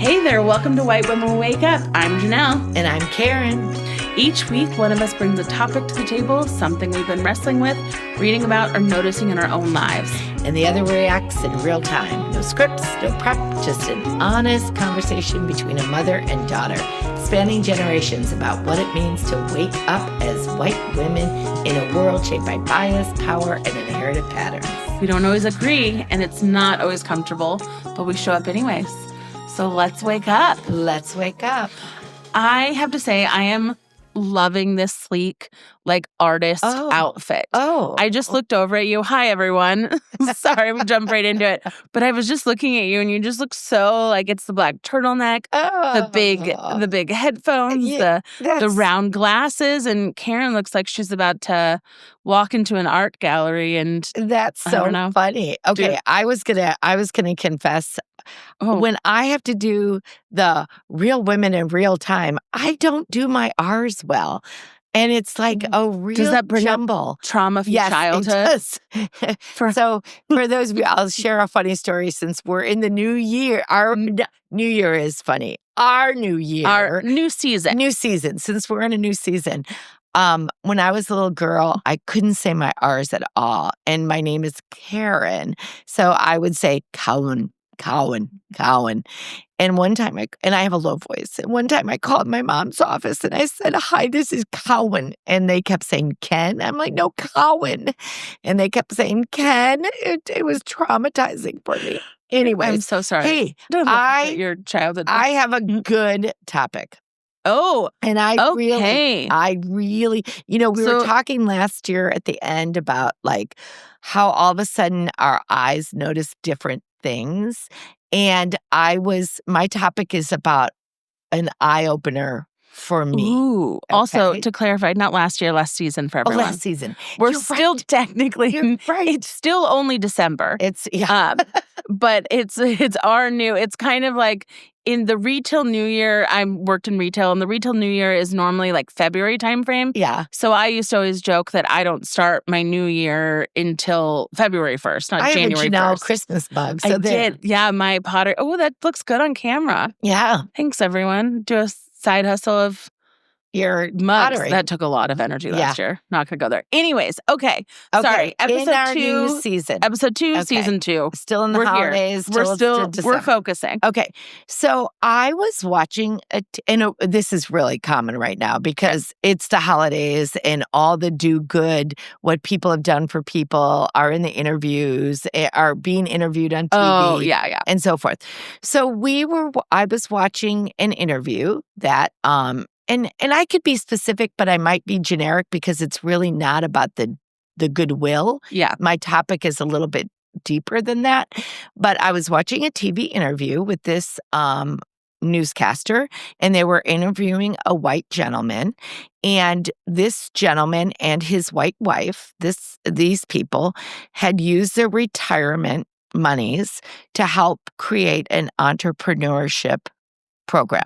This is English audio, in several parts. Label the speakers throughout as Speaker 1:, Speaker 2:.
Speaker 1: Hey there, welcome to White Women Wake Up. I'm Jonelle.
Speaker 2: And I'm Karen.
Speaker 1: Each week, one of us brings a topic to the table, something we've been wrestling with, reading about, or noticing in our own lives.
Speaker 2: And the other reacts in real time. No scripts, no prep, just an honest conversation between a mother and daughter, spanning generations about what it means to wake up as white women in a world shaped by bias, power, and inherited patterns.
Speaker 1: We don't always agree, and it's not always comfortable, but we show up anyways. So let's wake up.
Speaker 2: Let's wake up.
Speaker 1: I have to say, I am loving this sleek, artist outfit. I just looked over at you. Hi, everyone. Sorry, we jumped right into it. But I was just looking at you, and you just look so it's the black turtleneck, the big headphones, the round glasses, and Karen looks like she's about to walk into an art gallery. And
Speaker 2: that's so funny. Okay, I was gonna confess. When I have to do the real women in real time, I don't do my R's well. And it's like a real
Speaker 1: Does that bring
Speaker 2: jumble.
Speaker 1: Up trauma from childhood?
Speaker 2: It does. So for those of you, I'll share a funny story since we're in the new year. Our new year is funny. Our new year.
Speaker 1: Our new season.
Speaker 2: New season, since we're in a new season. When I was a little girl, I couldn't say my R's at all. And my name is Karen. So I would say Cowan. And one time, I have a low voice. And one time I called my mom's office and I said, "Hi, this is Cowan." And they kept saying, "Ken." I'm like, "No, Cowan." And they kept saying, "Ken." It was traumatizing for me. Anyway,
Speaker 1: I'm so sorry.
Speaker 2: Hey,
Speaker 1: your childhood.
Speaker 2: I have a good topic.
Speaker 1: Oh,
Speaker 2: and I really, we were talking last year at the end about how all of a sudden our eyes notice different things. And my topic is about an eye-opener for me.
Speaker 1: Ooh. Okay. Also, to clarify, not last year, last season for everyone.
Speaker 2: Last season.
Speaker 1: We're still technically, it's still only December. But it's our new, it's kind of in the retail new year, I worked in retail, and the retail new year is normally February timeframe.
Speaker 2: Yeah.
Speaker 1: So I used to always joke that I don't start my new year until February 1st, not January 1st.
Speaker 2: I have a Jonelle Christmas mug.
Speaker 1: So I did. Yeah, my pottery. Oh, that looks good on camera.
Speaker 2: Yeah.
Speaker 1: Thanks, everyone. Do a side hustle of
Speaker 2: your
Speaker 1: mugs.
Speaker 2: pottery.
Speaker 1: That took a lot of energy last year. Not going to go there. Anyways, okay. Sorry.
Speaker 2: In our new season.
Speaker 1: Episode 2, season 2.
Speaker 2: Still in the holidays.
Speaker 1: We're focusing.
Speaker 2: Okay. So I was watching, and this is really common right now because it's the holidays and all the do good, what people have done for people are in the interviews, are being interviewed on TV.
Speaker 1: Oh, yeah.
Speaker 2: And so forth. So I was watching an interview that, and I could be specific, but I might be generic because it's really not about the goodwill.
Speaker 1: Yeah.
Speaker 2: My topic is a little bit deeper than that. But I was watching a TV interview with this newscaster, and they were interviewing a white gentleman. And this gentleman and his white wife, these people had used their retirement monies to help create an entrepreneurship program.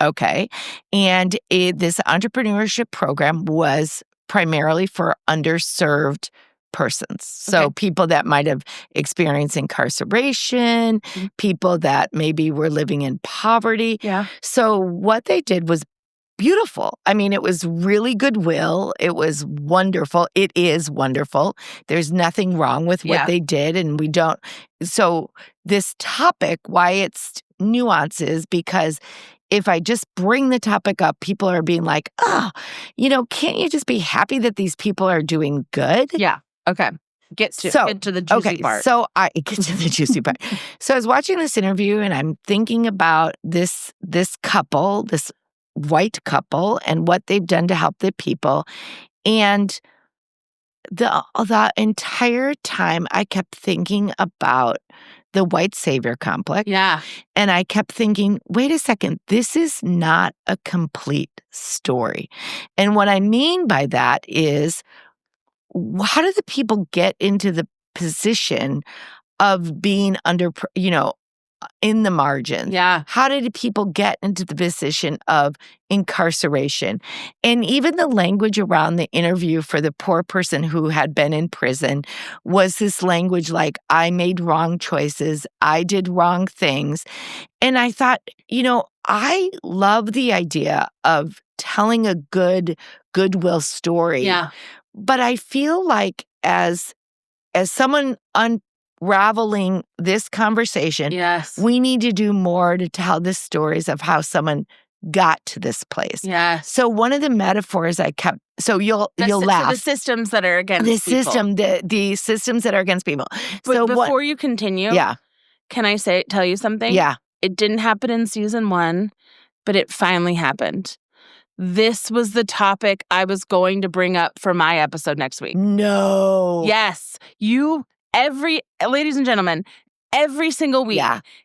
Speaker 2: Okay. And this entrepreneurship program was primarily for underserved persons. So people that might have experienced incarceration, people that maybe were living in poverty.
Speaker 1: Yeah.
Speaker 2: So what they did was beautiful. I mean, it was really goodwill. It was wonderful. It is wonderful. There's nothing wrong with what they did. And we don't. So this topic, why it's nuances, because if I just bring the topic up, people are being like, can't you just be happy that these people are doing good?
Speaker 1: Yeah. Okay. Get to the juicy part.
Speaker 2: So I get to the juicy part. So I was watching this interview and I'm thinking about this couple, this white couple, and what they've done to help the people. And the entire time I kept thinking about the white savior complex.
Speaker 1: Yeah.
Speaker 2: And I kept thinking, wait a second, this is not a complete story. And what I mean by that is, how do the people get into the position of being in the margins?
Speaker 1: Yeah.
Speaker 2: How did people get into the position of incarceration? And even the language around the interview for the poor person who had been in prison was this language like, I made wrong choices, I did wrong things. And I thought, I love the idea of telling a goodwill story.
Speaker 1: Yeah.
Speaker 2: But I feel like as someone unraveling this conversation,
Speaker 1: yes,
Speaker 2: we need to do more to tell the stories of how someone got to this place.
Speaker 1: Yes.
Speaker 2: So one of the metaphors I kept, so you'll laugh.
Speaker 1: So the systems that are against
Speaker 2: the
Speaker 1: people.
Speaker 2: the systems that are against people.
Speaker 1: But
Speaker 2: So
Speaker 1: before you continue, can I tell you something?
Speaker 2: Yeah.
Speaker 1: It didn't happen in season 1, but it finally happened. This was the topic I was going to bring up for my episode next week.
Speaker 2: No.
Speaker 1: Yes. Ladies and gentlemen, every single week,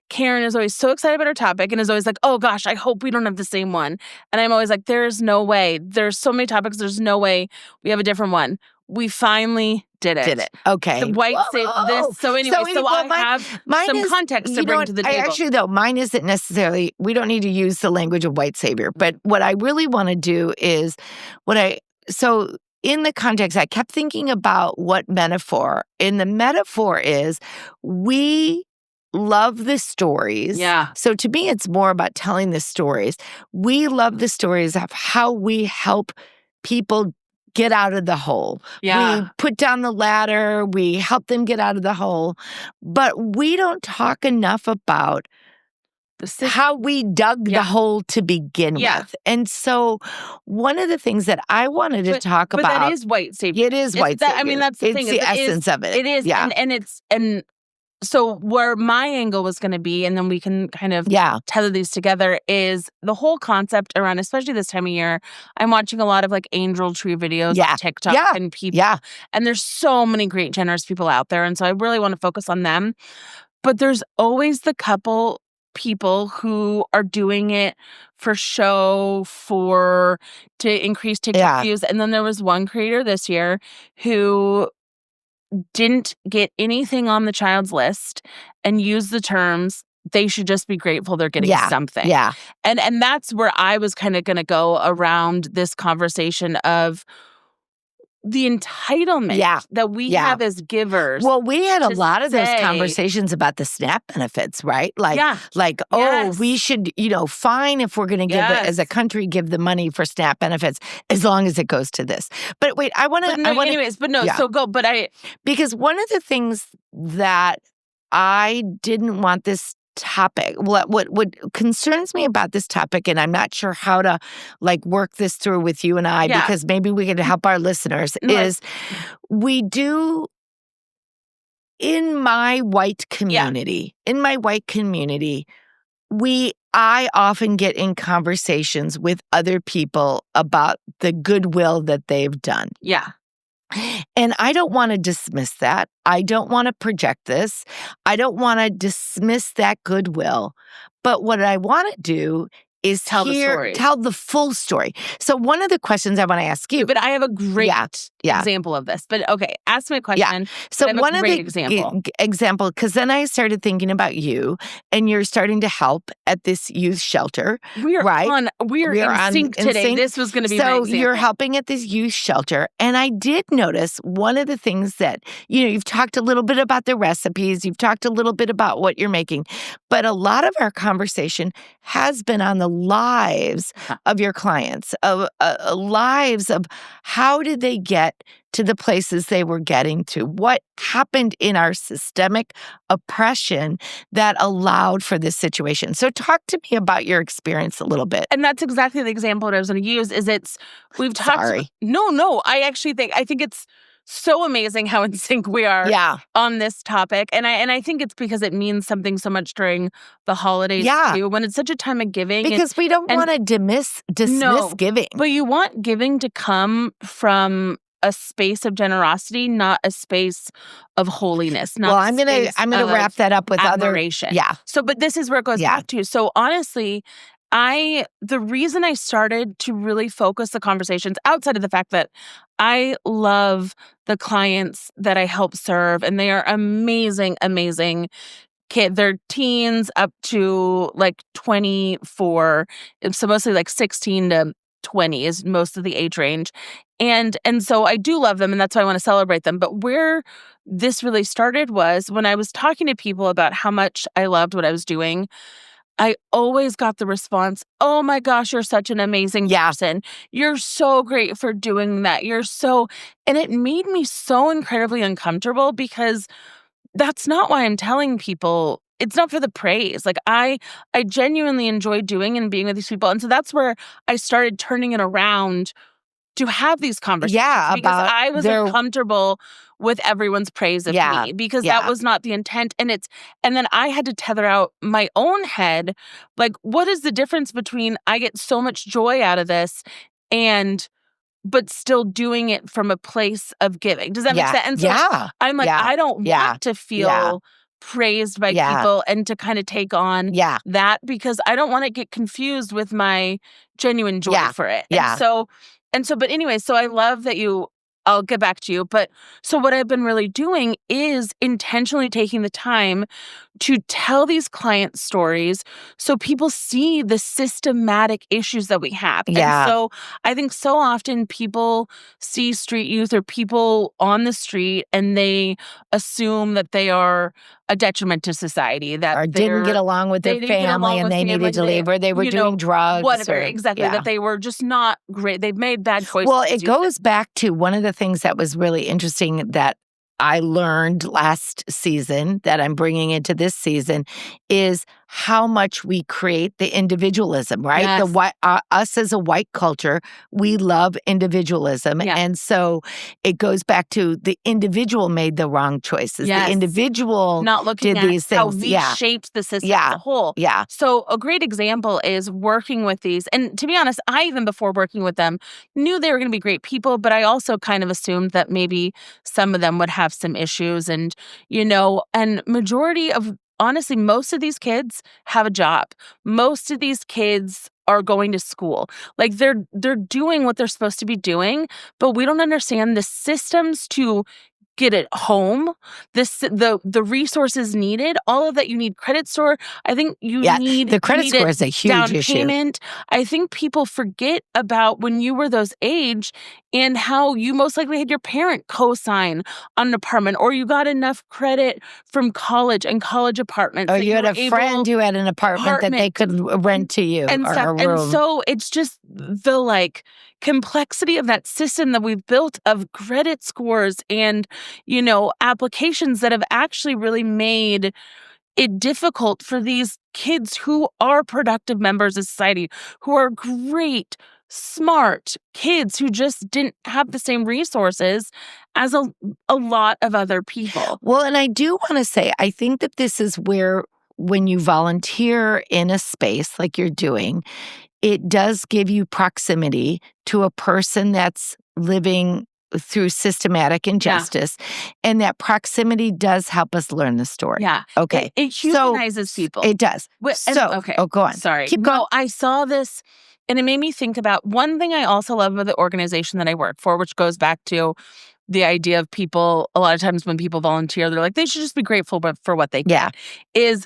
Speaker 1: Karen is always so excited about her topic and is always like, oh gosh, I hope we don't have the same one. And I'm always like, there's no way. There's so many topics. There's no way we have a different one. We finally did it.
Speaker 2: Okay.
Speaker 1: The white this. So anyway, I have some context to bring to the table.
Speaker 2: Actually, though, mine isn't necessarily, we don't need to use the language of white savior. But what I really want to do is so in the context, I kept thinking about what metaphor. And the metaphor is we love the stories.
Speaker 1: Yeah.
Speaker 2: So to me, it's more about telling the stories. We love the stories of how we help people get out of the hole.
Speaker 1: Yeah.
Speaker 2: We put down the ladder. We help them get out of the hole. But we don't talk enough about how we dug the hole to begin with. And so one of the things that I wanted to talk about.
Speaker 1: But that is white savior.
Speaker 2: It is white savior.
Speaker 1: I mean, that's the thing.
Speaker 2: It's the essence of it.
Speaker 1: It is.
Speaker 2: Yeah.
Speaker 1: And so where my angle was going to be, and then we can kind of tether these together, is the whole concept around, especially this time of year, I'm watching a lot of like angel tree videos on TikTok and people. Yeah. And there's so many great, generous people out there. And so I really want to focus on them. But there's always the couple people who are doing it for show, to increase TikTok views. And then there was one creator this year who didn't get anything on the child's list and used the terms, they should just be grateful they're getting something.
Speaker 2: Yeah.
Speaker 1: And that's where I was kind of going to go around this conversation of the entitlement that we have as givers.
Speaker 2: Well, we had a lot of those conversations about the SNAP benefits, right? We should, fine if we're going to give it as a country, give the money for SNAP benefits as long as it goes to this. But wait, because one of the things that I didn't want this topic, what concerns me about this topic, and I'm not sure how to work this through with you and I, because maybe we could help our listeners, is we do in my white community, I often get in conversations with other people about the goodwill that they've done.
Speaker 1: Yeah.
Speaker 2: And I don't want to dismiss that. I don't want to project this. I don't want to dismiss that goodwill. But what I want to do is tell the full story. So one of the questions I want to ask you.
Speaker 1: But I have a great example of this. But okay, ask me a question.
Speaker 2: So one of the example, because then I started thinking about you, and you're starting to help at this youth shelter.
Speaker 1: We are in sync today. This was going to be my example.
Speaker 2: So you're helping at this youth shelter, and I did notice one of the things that you've talked a little bit about the recipes, you've talked a little bit about what you're making, but a lot of our conversation has been on the lives of your clients, of lives of how did they get to the places they were getting to? What happened in our systemic oppression that allowed for this situation? So talk to me about your experience a little bit.
Speaker 1: And that's exactly the example that I was going to use. We've talked.
Speaker 2: Sorry.
Speaker 1: No. I think it's so amazing how in sync we are on this topic. And I think it's because it means something so much during the holidays too, when it's such a time of giving.
Speaker 2: Because we don't want to dismiss giving.
Speaker 1: But you want giving to come from a space of generosity, not a space of holiness.
Speaker 2: I'm gonna wrap that up with
Speaker 1: admiration. But this is where it goes back to. So honestly, the reason I started to really focus the conversations outside of the fact that I love the clients that I help serve, and they are amazing, amazing they're teens up to like 24. So mostly like 16 to 20 is most of the age range. And so I do love them, and that's why I want to celebrate them. But where this really started was when I was talking to people about how much I loved what I was doing. I always got the response, "Oh my gosh, you're such an amazing person. You're so great for doing that. You're so," and it made me so incredibly uncomfortable because that's not why I'm telling people. It's not for the praise. Like I genuinely enjoy doing and being with these people. And so that's where I started turning it around to have these conversations because I was uncomfortable with everyone's praise of me because that was not the intent. And then I had to tether out my own head. Like, what is the difference between I get so much joy out of this but still doing it from a place of giving? Does that make sense? And so I'm like, I don't want to feel praised by people and to kind of take on that because I don't want to get confused with my genuine joy for it. But anyway, so I love that I'll get back to you. But so what I've been really doing is intentionally taking the time to tell these client stories so people see the systematic issues that we have. And so I think so often people see street youth or people on the street and they assume that they are a detriment to society, that
Speaker 2: or didn't get along with their family and they needed to leave, or they were doing drugs.
Speaker 1: Whatever, exactly. That they were just not great. They've made bad choices.
Speaker 2: Well, it goes back to one of the things that was really interesting that I learned last season that I'm bringing into this season is how much we create the individualism, right?
Speaker 1: Yes.
Speaker 2: Us as a white culture, we love individualism.
Speaker 1: Yeah.
Speaker 2: And so it goes back to the individual made the wrong choices.
Speaker 1: Yes.
Speaker 2: The individual
Speaker 1: not looking
Speaker 2: did
Speaker 1: at
Speaker 2: these
Speaker 1: how
Speaker 2: things.
Speaker 1: we shaped the system as a whole.
Speaker 2: Yeah.
Speaker 1: So a great example is working with these. And to be honest, I even before working with them knew they were going to be great people, but I also kind of assumed that maybe some of them would have some issues. And, and majority of honestly, most of these kids have a job. Most of these kids are going to school. Like they're doing what they're supposed to be doing, but we don't understand the systems to get it home, the resources needed, all of that. You need credit score. I think you need
Speaker 2: the credit score is a huge
Speaker 1: down
Speaker 2: issue.
Speaker 1: Payment. I think people forget about when you were those age and how you most likely had your parent co-sign on an apartment, or you got enough credit from college and college apartments.
Speaker 2: Or you had a friend who had an apartment that they could rent to you
Speaker 1: and
Speaker 2: or
Speaker 1: stuff.
Speaker 2: a room.
Speaker 1: And so it's just the complexity of that system that we've built of credit scores and, applications that have actually really made it difficult for these kids who are productive members of society, who are great, smart kids who just didn't have the same resources as a lot of other people.
Speaker 2: Well, and I do want to say, I think that this is where when you volunteer in a space like you're doing, it does give you proximity to a person that's living through systematic injustice. And that proximity does help us learn the story.
Speaker 1: Yeah.
Speaker 2: Okay.
Speaker 1: It humanizes people.
Speaker 2: It does. Go on.
Speaker 1: Sorry.
Speaker 2: Keep going.
Speaker 1: I saw this and it made me think about one thing I also love about the organization that I work for, which goes back to the idea of people, a lot of times when people volunteer, they're like, they should just be grateful for what they get. Is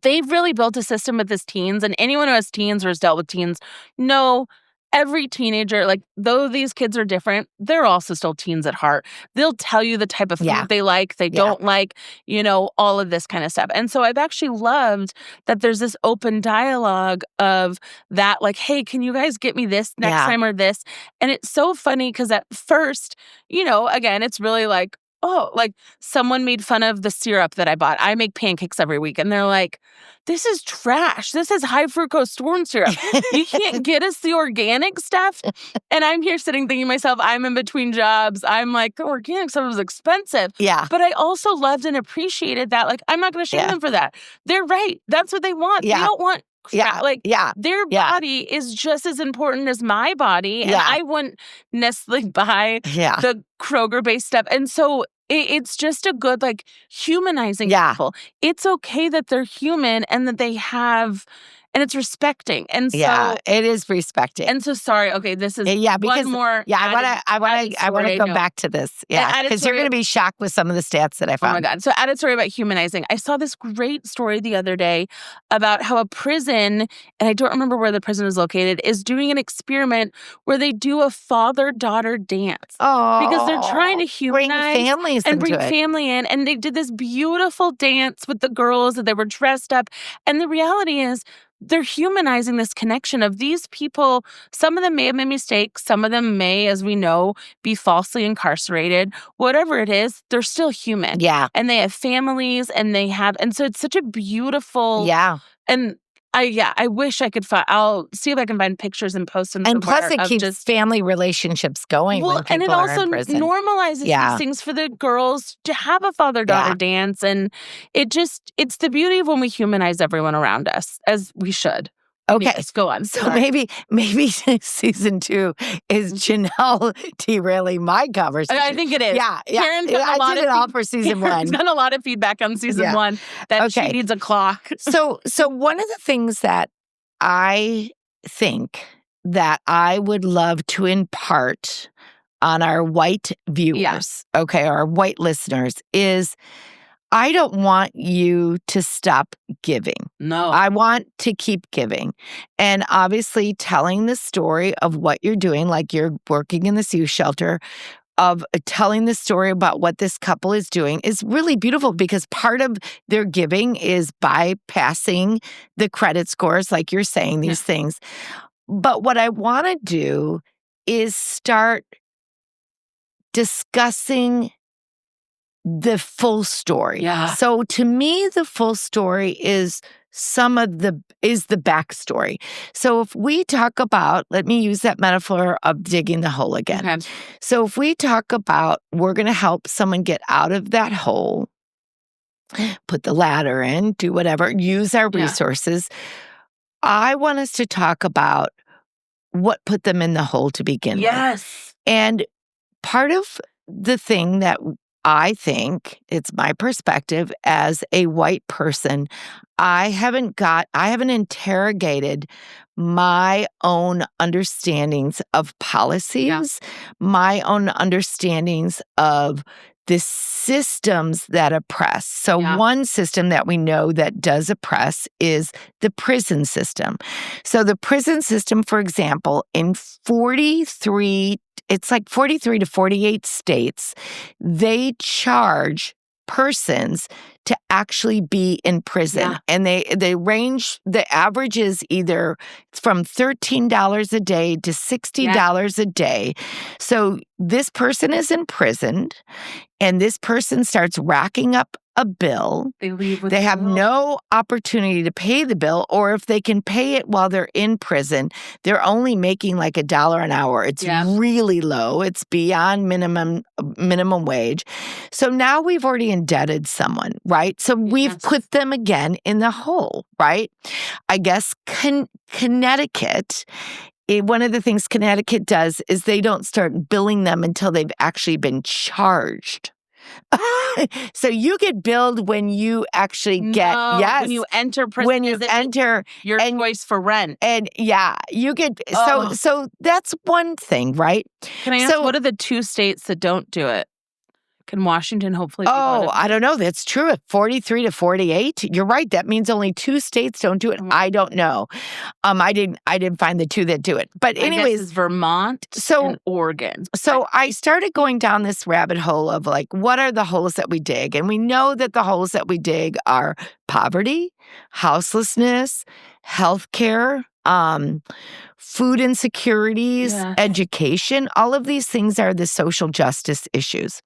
Speaker 1: they've really built a system with this teens, and anyone who has teens or has dealt with teens know every teenager, though these kids are different, they're also still teens at heart. They'll tell you the type of food they like, they don't like, all of this kind of stuff. And so I've actually loved that there's this open dialogue of that, hey, can you guys get me this next time or this? And it's so funny because at first, again, it's really someone made fun of the syrup that I bought. I make pancakes every week. And they're like, this is trash. This is high fructose corn syrup. You can't get us the organic stuff. And I'm here sitting thinking to myself, I'm in between jobs. I'm like, the organic stuff is expensive.
Speaker 2: Yeah.
Speaker 1: But I also loved and appreciated that. I'm not going to shame them for that. They're right. That's what they want.
Speaker 2: Yeah.
Speaker 1: They don't want crap. Their
Speaker 2: Yeah.
Speaker 1: body is just as important as my body. And I wouldn't necessarily buy the Kroger-based stuff. And so it's just a good, humanizing people. It's okay that they're human and that they have and it's respecting. And so
Speaker 2: it is respecting.
Speaker 1: And so sorry, okay, this is
Speaker 2: because
Speaker 1: one more.
Speaker 2: I want to go back to this. Yeah, because you're going to be shocked with some of the stats that I found.
Speaker 1: Oh my God. So added story about humanizing. I saw this great story the other day about how a prison, and I don't remember where the prison is located, is doing an experiment where they do a father-daughter dance. Because they're trying to humanize
Speaker 2: bring families
Speaker 1: and
Speaker 2: into
Speaker 1: bring family in. And they did this beautiful dance with the girls, and they were dressed up. And the reality is, they're humanizing this connection of these people. Some of them may have made mistakes. Some of them may, as we know, be falsely incarcerated. Whatever it is, they're still human.
Speaker 2: Yeah.
Speaker 1: And they have families, and so it's such a beautiful.
Speaker 2: Yeah.
Speaker 1: And I wish I could find. I'll see if I can find pictures and post them.
Speaker 2: And plus, it keeps family relationships going.
Speaker 1: Well,
Speaker 2: when people
Speaker 1: and it
Speaker 2: are
Speaker 1: also
Speaker 2: in prison.
Speaker 1: normalizes these things for the girls to have a father-daughter dance, and it's the beauty of when we humanize everyone around us, as we should.
Speaker 2: Okay,
Speaker 1: yes, go on.
Speaker 2: So maybe season 2 is Jonelle derailing my conversation.
Speaker 1: I think it is.
Speaker 2: Yeah.
Speaker 1: Karen's got
Speaker 2: I did it all for season 1.
Speaker 1: Karen's got a lot of feedback on season 1 that she needs a clock.
Speaker 2: So one of the things that I think that I would love to impart on our white viewers, our white listeners, is I don't want you to stop giving.
Speaker 1: No.
Speaker 2: I want to keep giving. And obviously telling the story of what you're doing, like you're working in this youth shelter, of telling the story about what this couple is doing is really beautiful, because part of their giving is bypassing the credit scores, like you're saying, these things. But what I want to do is start discussing the full story.
Speaker 1: Yeah.
Speaker 2: So to me, the full story is the backstory. So if we talk about, let me use that metaphor of digging the hole again.
Speaker 1: Okay.
Speaker 2: So if we talk about, we're going to help someone get out of that hole, put the ladder in, do whatever, use our resources. I want us to talk about what put them in the hole to begin with.
Speaker 1: Yes.
Speaker 2: And part of the thing that I think, it's my perspective as a white person, I haven't interrogated my own understandings of policies, my own understandings of the systems that oppress. So one system that we know that does oppress is the prison system. So the prison system, for example, in 43 to 48 states, they charge persons to actually be in prison.
Speaker 1: Yeah.
Speaker 2: And they range, the average is either from $13 a day to $60 a day. So this person is imprisoned, and this person starts racking up a bill.
Speaker 1: They leave with
Speaker 2: They have no opportunity to pay the bill, or if they can pay it while they're in prison, they're only making like $1 an hour. It's really low. It's beyond minimum wage. So now we've already indebted someone, right? So we've put them again in the hole, right? I guess Connecticut, one of the things Connecticut does is they don't start billing them until they've actually been charged. So you get billed when you actually get
Speaker 1: when you enter prison,
Speaker 2: when you enter
Speaker 1: your choice for rent,
Speaker 2: and you get so that's one thing, right?
Speaker 1: Can I ask, what are the 2 states that don't do it? Can Washington hopefully?
Speaker 2: I don't know. That's true. At 43 to 48, you're right. That means only 2 states don't do it. I don't know. I didn't find the 2 that do it. But anyways,
Speaker 1: it's Vermont and Oregon.
Speaker 2: So I started going down this rabbit hole of like, what are the holes that we dig? And we know that the holes that we dig are poverty, houselessness, healthcare, food insecurities, education. All of these things are the social justice issues.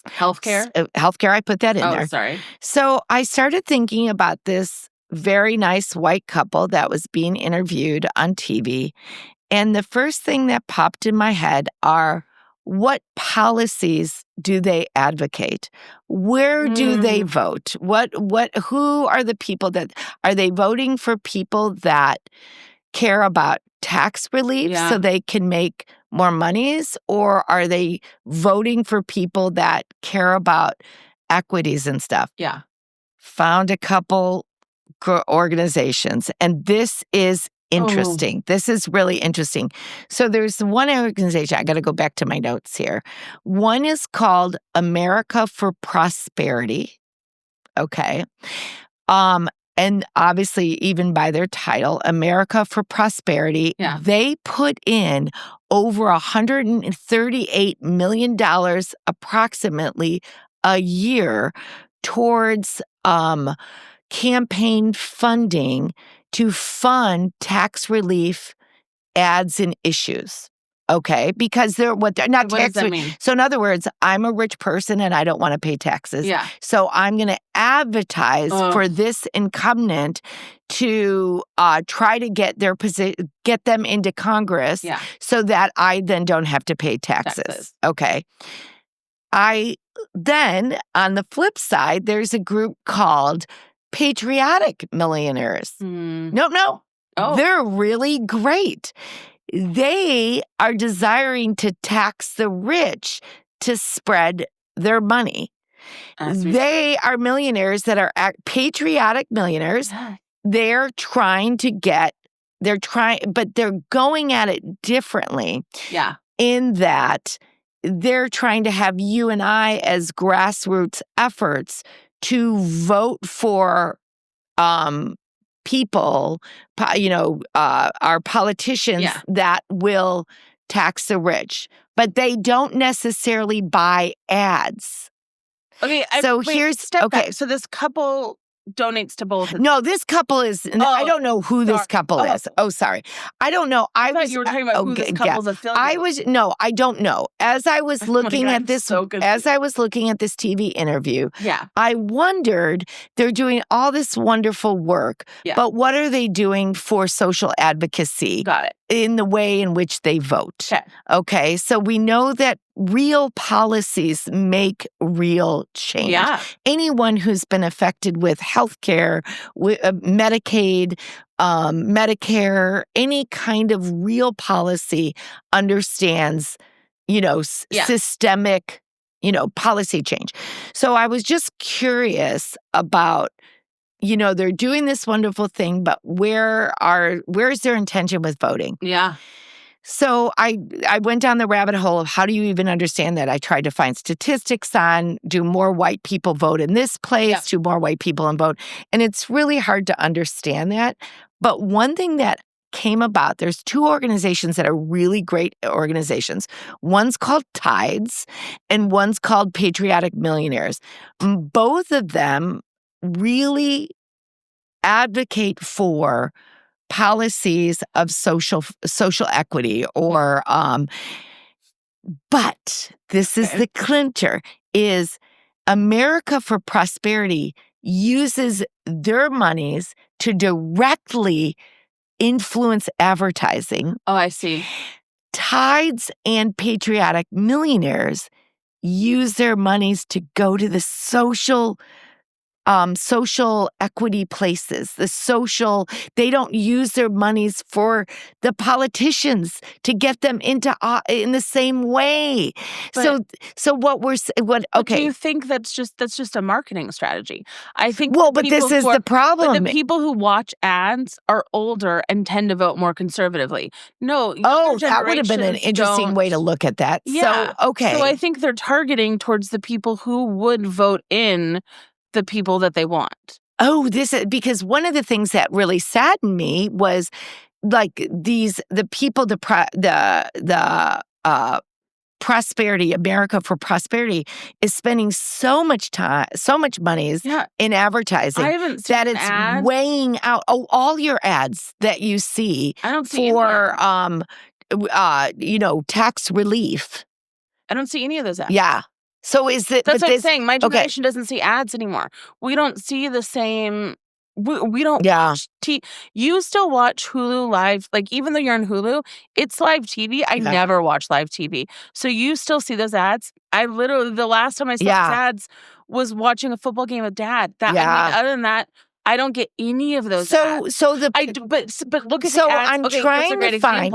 Speaker 1: Healthcare?
Speaker 2: Healthcare, I put that in there.
Speaker 1: Oh, sorry.
Speaker 2: So I started thinking about this very nice white couple that was being interviewed on TV. And the first thing that popped in my head are, what policies do they advocate? Where do they vote? Who are the people are they voting for people that care about tax relief so they can make more monies, or are they voting for people that care about equities and stuff?
Speaker 1: Yeah.
Speaker 2: Found a couple organizations, and this is interesting. This is really interesting. So there's one organization, I got to go back to my notes here. One is called America for Prosperity. Okay. And obviously, even by their title, America for Prosperity, they put in over $138 million approximately a year towards campaign funding to fund tax relief ads and issues. Okay, because they're not
Speaker 1: what
Speaker 2: tax.
Speaker 1: Does that mean?
Speaker 2: So in other words, I'm a rich person and I don't want to pay taxes.
Speaker 1: Yeah.
Speaker 2: So I'm going to advertise for this incumbent to try to get get them into Congress, so that I then don't have to pay taxes. Okay. Then on the flip side, there's a group called Patriotic Millionaires. No. They're really great. They are desiring to tax the rich to spread their money. They are millionaires that are patriotic millionaires. They're trying to but they're going at it differently.
Speaker 1: Yeah.
Speaker 2: In that they're trying to have you and I as grassroots efforts to vote for people, our politicians that will tax the rich, but they don't necessarily buy ads.
Speaker 1: Okay,
Speaker 2: so here's
Speaker 1: step back. So this couple donates to both.
Speaker 2: No, this couple is. I don't know who this couple is. Oh, sorry, I don't know.
Speaker 1: I thought you were talking about who this couple's affiliate.
Speaker 2: I don't know. As I was looking at this, as I was looking at this TV interview, I wondered, they're doing all this wonderful work, but what are they doing for social advocacy?
Speaker 1: Got it.
Speaker 2: In the way in which they vote. Okay, so we know that real policies make real change. Anyone who's been affected with healthcare, Medicaid, Medicare, any kind of real policy understands, systemic, policy change. So I was just curious about, they're doing this wonderful thing, but where's their intention with voting?
Speaker 1: Yeah.
Speaker 2: So I went down the rabbit hole of how do you even understand that? I tried to find statistics on, do more white people vote in this place? Do more white people vote? And it's really hard to understand that. But one thing that came about, there's two organizations that are really great organizations. One's called Tides and one's called Patriotic Millionaires. Both of them really advocate for policies of social equity, or but this is the clincher, is America for Prosperity uses their monies to directly influence advertising.
Speaker 1: Oh, I see.
Speaker 2: Tides and Patriotic Millionaires use their monies to go to the social equity places, they don't use their monies for the politicians to get them into in the same way. But,
Speaker 1: do you think that's just a marketing strategy? I think.
Speaker 2: Well, but this is the problem.
Speaker 1: But the people who watch ads are older and tend to vote more conservatively. No.
Speaker 2: That would have been an interesting way to look at that.
Speaker 1: Yeah.
Speaker 2: So, okay.
Speaker 1: So I think they're targeting towards the people who would vote in the people that they want.
Speaker 2: This is because one of the things that really saddened me was like the people, the Prosperity, America for Prosperity is spending so much time, so much money in advertising that it's weighing out all your ads that you see.
Speaker 1: I don't see
Speaker 2: for tax relief.
Speaker 1: I don't see any of those ads.
Speaker 2: Yeah. So is it?
Speaker 1: That's what I'm saying. My generation doesn't see ads anymore. We don't see the same. We don't watch TV. You still watch Hulu live. Like, even though you're on Hulu, it's live TV. I never watch live TV. So you still see those ads. I literally, the last time I saw those ads was watching a football game with Dad. Other than that, I don't get any of those ads. I do, but look at the ads.
Speaker 2: I'm trying to find,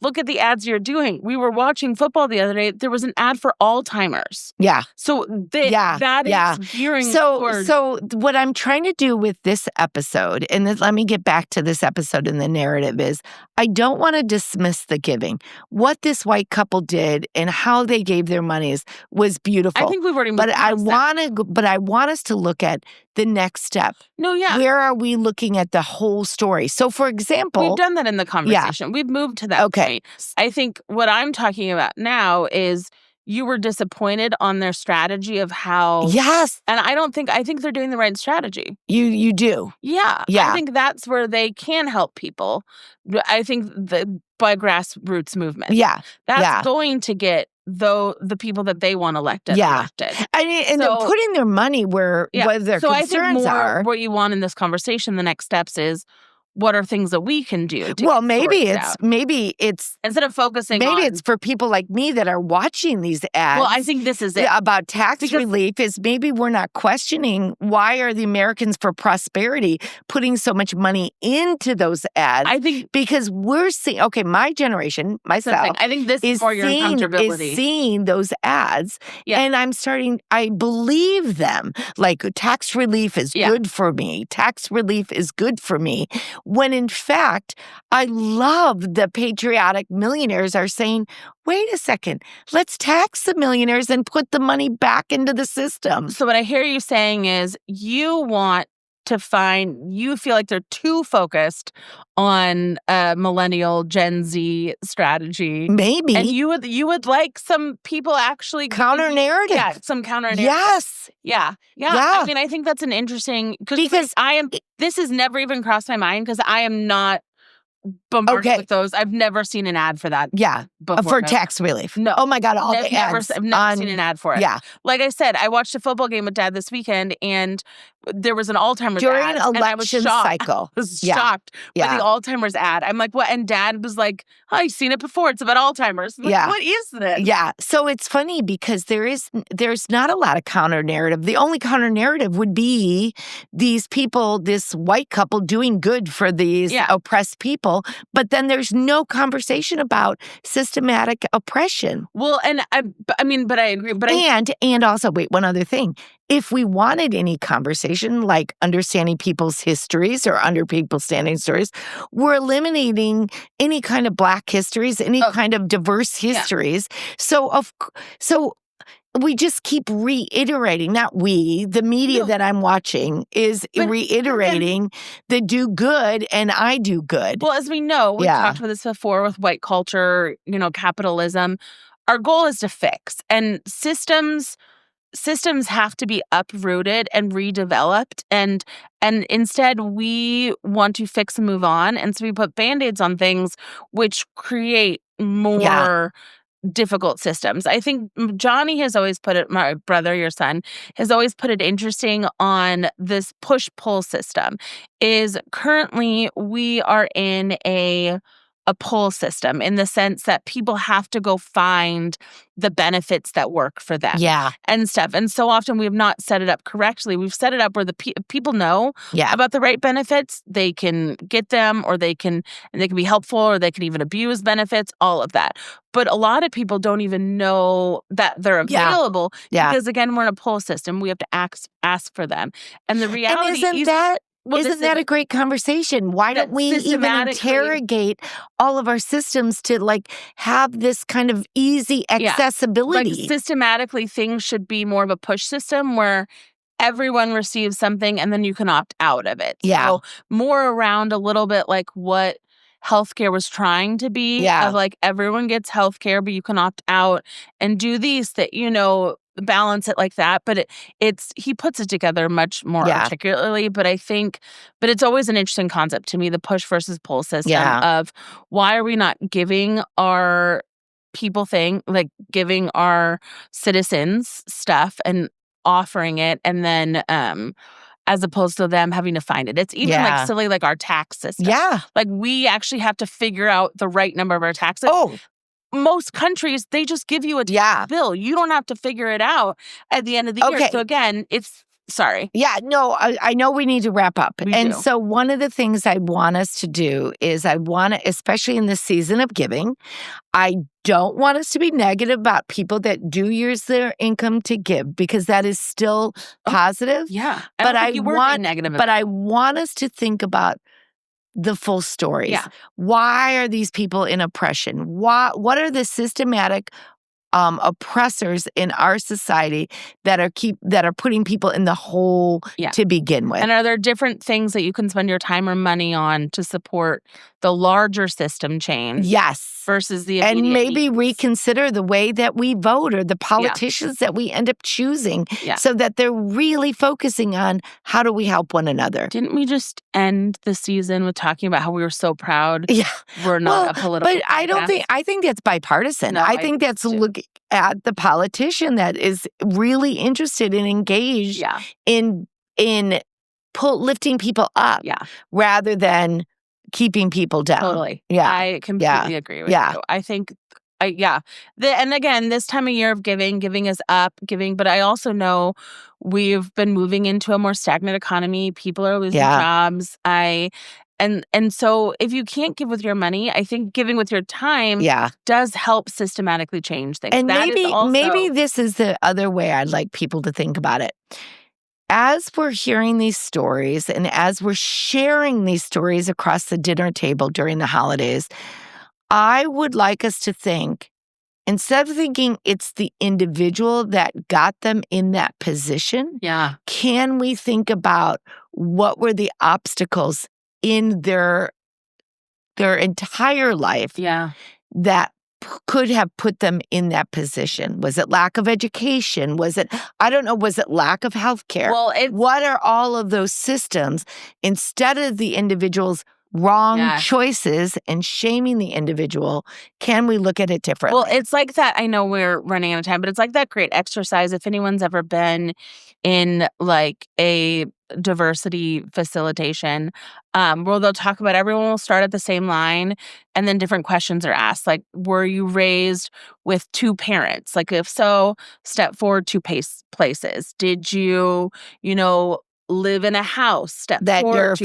Speaker 1: Look at the ads you're doing. We were watching football the other day. There was an ad for Alzheimer's.
Speaker 2: Yeah.
Speaker 1: So that is gearing towards.
Speaker 2: So what I'm trying to do with this episode, and let me get back to this episode and the narrative is, I don't want to dismiss the giving. What this white couple did and how they gave their monies was beautiful.
Speaker 1: I think we've already moved
Speaker 2: But I want us to look at the next step.
Speaker 1: No, yeah.
Speaker 2: Where are we looking at the whole story? So, for example,
Speaker 1: we've done that in the conversation. We've moved to that point. I think what I'm talking about now is you were disappointed on their strategy of how.
Speaker 2: Yes.
Speaker 1: And I think they're doing the right strategy.
Speaker 2: You do.
Speaker 1: Yeah. I think that's where they can help people. I think by grassroots movement.
Speaker 2: Yeah.
Speaker 1: That's going to get the people that they want elected.
Speaker 2: I mean, and they're putting their money where their concerns
Speaker 1: I think more
Speaker 2: are.
Speaker 1: What you want in this conversation, the next steps is, what are things that we can do?
Speaker 2: Maybe it's
Speaker 1: instead of focusing.
Speaker 2: Maybe it's for people like me that are watching these ads.
Speaker 1: Well, I think this is it
Speaker 2: about tax relief. Is maybe we're not questioning why are the Americans for Prosperity putting so much money into those ads.
Speaker 1: I think
Speaker 2: because we're seeing. Okay, my generation, myself.
Speaker 1: I think this is more your uncomfortability.
Speaker 2: Is seeing those ads, and I believe them. Like tax relief is good for me. Tax relief is good for me. When in fact, I love the patriotic millionaires are saying, wait a second, let's tax the millionaires and put the money back into the system.
Speaker 1: So what I hear you saying is you feel like they're too focused on millennial Gen Z strategy.
Speaker 2: Maybe.
Speaker 1: And you would like some people actually
Speaker 2: counter-narrative.
Speaker 1: Yeah, some counter-narrative.
Speaker 2: Yes.
Speaker 1: Yeah. I mean, I think that's an interesting because this has never even crossed my mind because I am not bombarded with those. I've never seen an ad for that.
Speaker 2: Yeah,
Speaker 1: before.
Speaker 2: For tax relief.
Speaker 1: No.
Speaker 2: Oh my God, all the ads.
Speaker 1: I've never seen an ad for it.
Speaker 2: Yeah.
Speaker 1: Like I said, I watched a football game with Dad this weekend, and there was an Alzheimer's
Speaker 2: during
Speaker 1: ad.
Speaker 2: During election cycle.
Speaker 1: I was shocked by the Alzheimer's ad. I'm like, what? And Dad was like, oh, I've seen it before. It's about Alzheimer's. I'm like, what is this?
Speaker 2: Yeah. So it's funny because there's not a lot of counter narrative. The only counter narrative would be these people, this white couple doing good for these oppressed people. But then there's no conversation about systematic oppression.
Speaker 1: Well, and I agree. But
Speaker 2: and also, wait, one other thing. If we wanted any conversation like understanding people's histories or understanding stories, we're eliminating any kind of Black histories, any kind of diverse histories. So we just keep reiterating, the media that I'm watching is reiterating the do good and I do good.
Speaker 1: Well, as we know, we've talked about this before with white culture, capitalism. Our goal is to fix, and systems have to be uprooted and redeveloped, and instead we want to fix and move on, and so we put Band-Aids on things which create more difficult systems. I think Johnny has always put it, my brother, your son, has always put it interesting on this push-pull system. Is currently we are in a pull system in the sense that people have to go find the benefits that work for them and stuff. And so often we have not set it up correctly. We've set it up where the people know about the right benefits. They can get them, or they can be helpful, or they can even abuse benefits, all of that. But a lot of people don't even know that they're available because, again, we're in a pull system. We have to ask for them. And the reality
Speaker 2: isn't that a great conversation? Why don't we even interrogate all of our systems to have this kind of easy accessibility?
Speaker 1: Systematically, things should be more of a push system where everyone receives something and then you can opt out of it.
Speaker 2: Yeah.
Speaker 1: So more around a little bit like what healthcare was trying to be. Of everyone gets healthcare, but you can opt out and do these that, balance it like that. But he puts it together much more articulately. But it's always an interesting concept to me, the push versus pull system of why are we not giving our people giving our citizens stuff and offering it, and then as opposed to them having to find it. It's even silly like our tax system.
Speaker 2: Yeah.
Speaker 1: We actually have to figure out the right number of our taxes.
Speaker 2: Oh.
Speaker 1: Most countries, they just give you a bill. You don't have to figure it out at the end of the year. So again, it's sorry.
Speaker 2: Yeah, no, I know we need to wrap up. So one of the things I want us to do is especially in this season of giving, I don't want us to be negative about people that do use their income to give, because that is still positive.
Speaker 1: Yeah.
Speaker 2: But I want us to think about the full stories.
Speaker 1: Yeah.
Speaker 2: Why are these people in oppression? What are the systematic oppressors in our society that are putting people in the hole to begin with?
Speaker 1: And are there different things that you can spend your time or money on to support the larger system change?
Speaker 2: Yes.
Speaker 1: Versus the
Speaker 2: immediate and maybe
Speaker 1: needs.
Speaker 2: Reconsider the way that we vote or the politicians that we end up choosing, so that they're really focusing on how do we help one another.
Speaker 1: Didn't we just end the season with talking about how we were so proud we're not a political
Speaker 2: But I think that's bipartisan. I think that's looking at the politician that is really interested and engaged in lifting people up rather than keeping people down.
Speaker 1: Totally.
Speaker 2: Yeah.
Speaker 1: I completely agree with you. I think, and again, this time of year of giving is up, but I also know we've been moving into a more stagnant economy. People are losing jobs. And so if you can't give with your money, I think giving with your time does help systematically change things.
Speaker 2: And maybe this is the other way I'd like people to think about it. As we're hearing these stories and as we're sharing these stories across the dinner table during the holidays, I would like us to think, instead of thinking it's the individual that got them in that position, can we think about what were the obstacles in their entire life that could have put them in that position? Was it lack of education? Was it lack of health care?
Speaker 1: Well,
Speaker 2: what are all of those systems, instead of the individual's wrong choices and shaming the individual, can we look at it differently?
Speaker 1: Well, it's like that. I know we're running out of time, but it's like that great exercise. If anyone's ever been in like a diversity facilitation, where they'll talk about everyone will start at the same line and then different questions are asked. Like, were you raised with two parents? Like, if so, step forward two places. Did you live in a house
Speaker 2: that your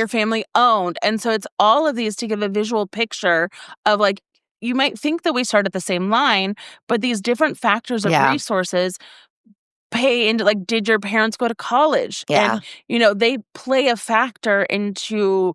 Speaker 2: family
Speaker 1: owned? And so it's all of these to give a visual picture of, like, you might think that we start at the same line, but these different factors of resources pay into, like, did your parents go to college? And, they play a factor into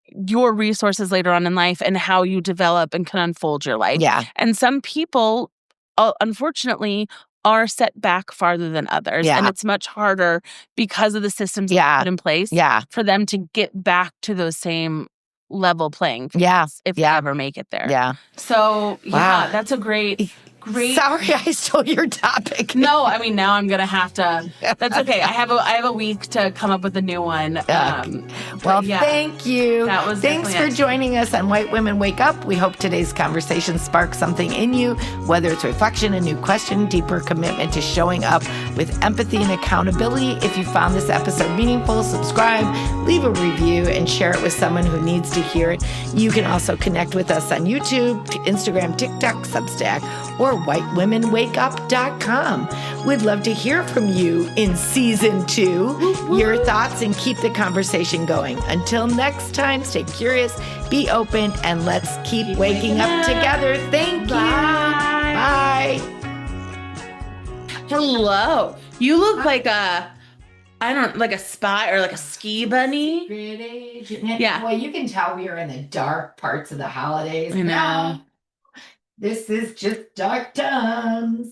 Speaker 1: your resources later on in life and how you develop and can unfold your life. And some people, unfortunately, are set back farther than others. And it's much harder because of the systems put in place for them to get back to those same level playing fields if they ever make it there. So, that's a great.
Speaker 2: Sorry, I stole your topic.
Speaker 1: No, I mean, now I'm going to have to. That's okay. I have a week to come up with a new one.
Speaker 2: Thank you. Thanks for joining us on White Women Wake Up. We hope today's conversation sparks something in you, whether it's reflection, a new question, deeper commitment to showing up with empathy and accountability. If you found this episode meaningful, subscribe, leave a review, and share it with someone who needs to hear it. You can also connect with us on YouTube, Instagram, TikTok, Substack, or whitewomenwakeup.com. We'd love to hear from you in season 2, your thoughts, and keep the conversation going. Until next time, stay curious, be open, and let's keep waking up together. Thank you. Bye.
Speaker 1: Hello. You look like a spy or like a ski bunny. Yeah.
Speaker 2: Well, you can tell we are in the dark parts of the holidays.
Speaker 1: I know.
Speaker 2: This is just dark times.